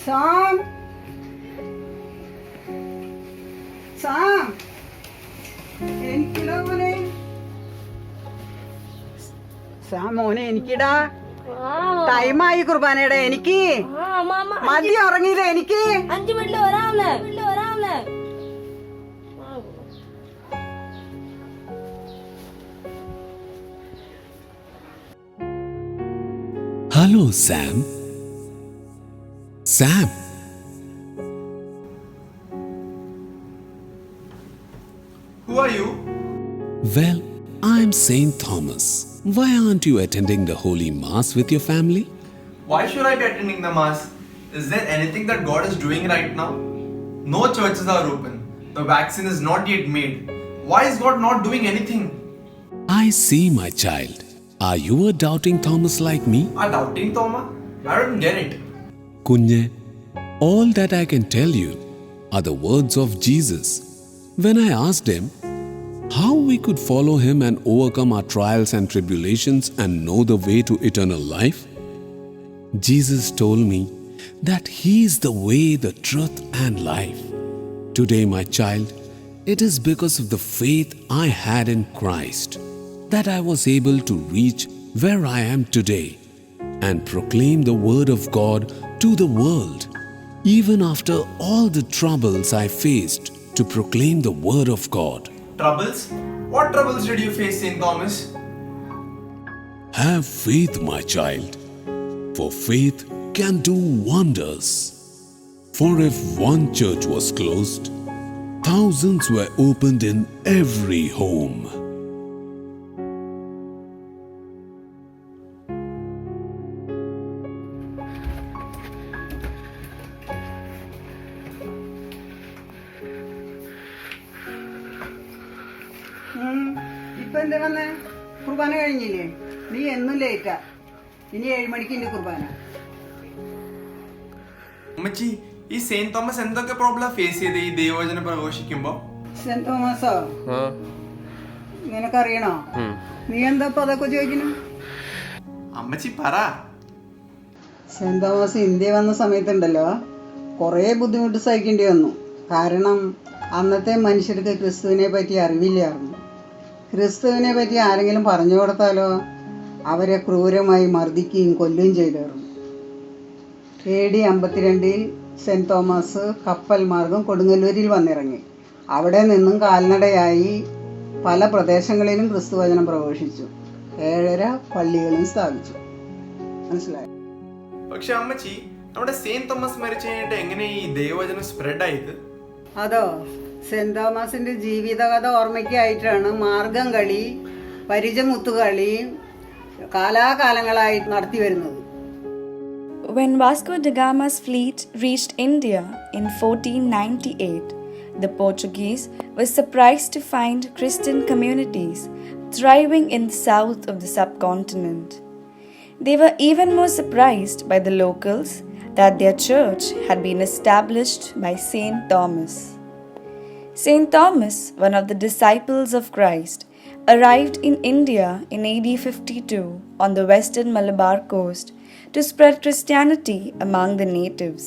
Sam. Sam. എനിക്കിടാ മോനെ. Sam മോനെ എനിക്കിടാ. ടൈമായി കുർബാനയുടെ എനിക്ക് മതി ഉറങ്ങിയില്ല എനിക്ക്. 5 മിനിറ്റ് വരാമെന്ന്. Hello, Sam. Sam. Who are you? Well, I'm Saint Thomas. Why aren't you attending the Holy Mass with your family? Why should I be attending the Mass? Is there anything that God is doing right now? No churches are open. The vaccine is not yet made. Why is God not doing anything? I see, my child. Are you a doubting Thomas like me? A doubting Thomas? I don't get it. Kunye, all that I can tell you are the words of Jesus. When I asked him how we could follow him and overcome our trials and tribulations and know the way to eternal life, Jesus told me that he is the way, the truth and life. Today, my child, it is because of the faith I had in Christ that I was able to reach where I am today and proclaim the word of God to the world, even after all the troubles I faced to proclaim the word of God. Troubles? What troubles did you face, Saint Thomas? Have faith, my child, for faith can do wonders. For if one church was closed, thousands were opened in every home. ഇപ്പൊ എന്താ വന്നേ? കുർബാന കഴിഞ്ഞില്ലേ? നീ എന്നും ലേറ്റാ. ഇനി 7 മണിക്ക് ഇന്റെ കുർബാന. അമ്മച്ചി, ഈ സെയിന്റ് തോമസ് എന്തൊക്കെ പ്രോബ്ലം ഫേസ് ചെയ്ത് ഈ ദൈവവചനം പ്രഘോഷിക്കുമ്പോ? സെന്റ് തോമസോ? നിനക്കറിയണോ? നീ എന്താ ഇപ്പൊ അതൊക്കെ ചോദിക്കുന്നു? അമ്മച്ചി പറ. സെന്റ് തോമസ് ഇന്ത്യ വന്ന സമയത്തുണ്ടല്ലോ കുറേ ബുദ്ധിമുട്ട് സഹിക്കേണ്ടി വന്നു. കാരണം അന്നത്തെ മനുഷ്യർക്ക് ക്രിസ്തുവിനെ പറ്റി അറിവില്ലായിരുന്നു. ക്രിസ്തുവിനെ പറ്റി ആരെങ്കിലും പറഞ്ഞു കൊടുത്താലോ അവരെ ക്രൂരമായി മർദ്ദിക്കുകയും കൊല്ലുകയും ചെയ്തായിരുന്നു. AD 52 സെന്റ് തോമസ് കപ്പൽ മാർഗം കൊടുങ്ങല്ലൂരിൽ വന്നിറങ്ങി. അവിടെ നിന്നും കാൽനടയായി പല പ്രദേശങ്ങളിലും ക്രിസ്തുവചനം പ്രഘോഷിച്ചു. 7 പള്ളികളും സ്ഥാപിച്ചു. മനസ്സിലായോ? പക്ഷെ അമ്മച്ചി, നമ്മുടെ സെയിന്റ് തോമസ് മരിച്ചു കഴിഞ്ഞിട്ട് എങ്ങനെ ഈ ദൈവവചനം സ്പ്രെഡ് ആയത്? അതോ, സെന്റ് തോമസിന്റെ ജീവിതകഥ ഓർമ്മയ്ക്കായിട്ടാണ് മാർഗം കളി, പരിചമുത്തുകളി കാലാകാലങ്ങളായി നടത്തി വരുന്നത്. When Vasco da Gama's fleet reached India in 1498, the Portuguese were surprised to find Christian communities thriving in the south of the subcontinent. They were even more surprised by the locals that their church had been established by Saint Thomas. Saint Thomas, one of the disciples of Christ, arrived in India in AD 52 on the western Malabar coast to spread Christianity among the natives.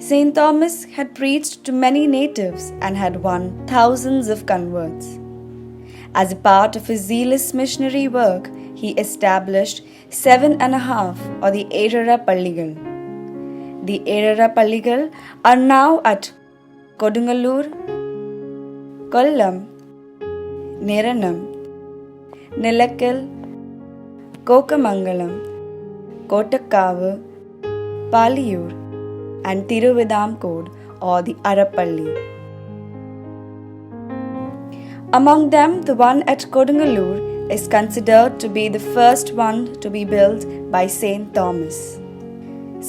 Saint Thomas had preached to many natives and had won thousands of converts. As a part of his zealous missionary work, he established 7.5 or the Erara Palligal. The Erara Palligal are now at Kodungalur, Kollam, Neranam, Nilakal, Kokamangalam, Kottakavu, Paliyur, and Tiruvidamkod or the Arapalli. Among them, the one at Kodungalur is considered to be the first one to be built by Saint Thomas.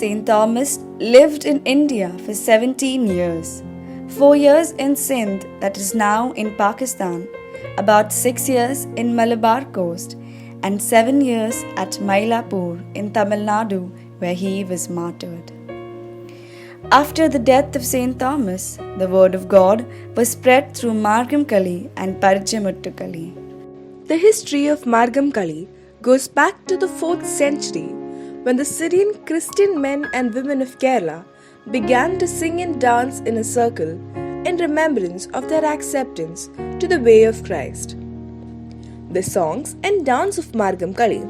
Saint Thomas lived in India for 17 years, 4 years in Sindh, that is now in Pakistan, about 6 years in Malabar coast, and 7 years at Mylapore in Tamil Nadu, where he was martyred. After the death of Saint Thomas, the word of God was spread through Margam Kali and Parijamuttukali. The history of Margam Kali goes back to the 4th century, when the Syrian Christian men and women of Kerala began to sing and dance in a circle in remembrance of their acceptance to the way of Christ. The songs and dance of Margam Kali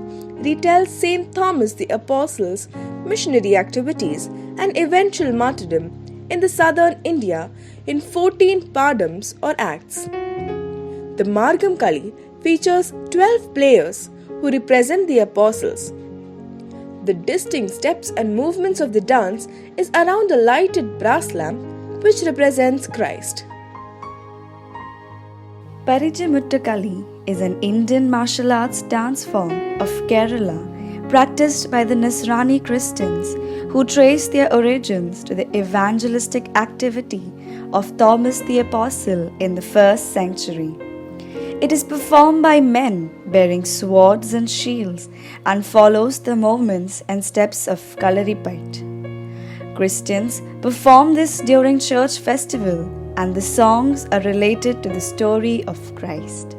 retell Saint Thomas the Apostle's missionary activities and eventual martyrdom in the southern India in 14 padams or acts. The Margam Kali features 12 players who represent the apostles. The distinct steps and movements of the dance is around a lighted brass lamp which represents Christ. Parijamuttakali is an Indian martial arts dance form of Kerala practiced by the Nasrani Christians who trace their origins to the evangelistic activity of Thomas the Apostle in the 1st century. It is performed by men bearing swords and shields and follows the movements and steps of Kalaripait. Christians perform this during church festival and the songs are related to the story of Christ.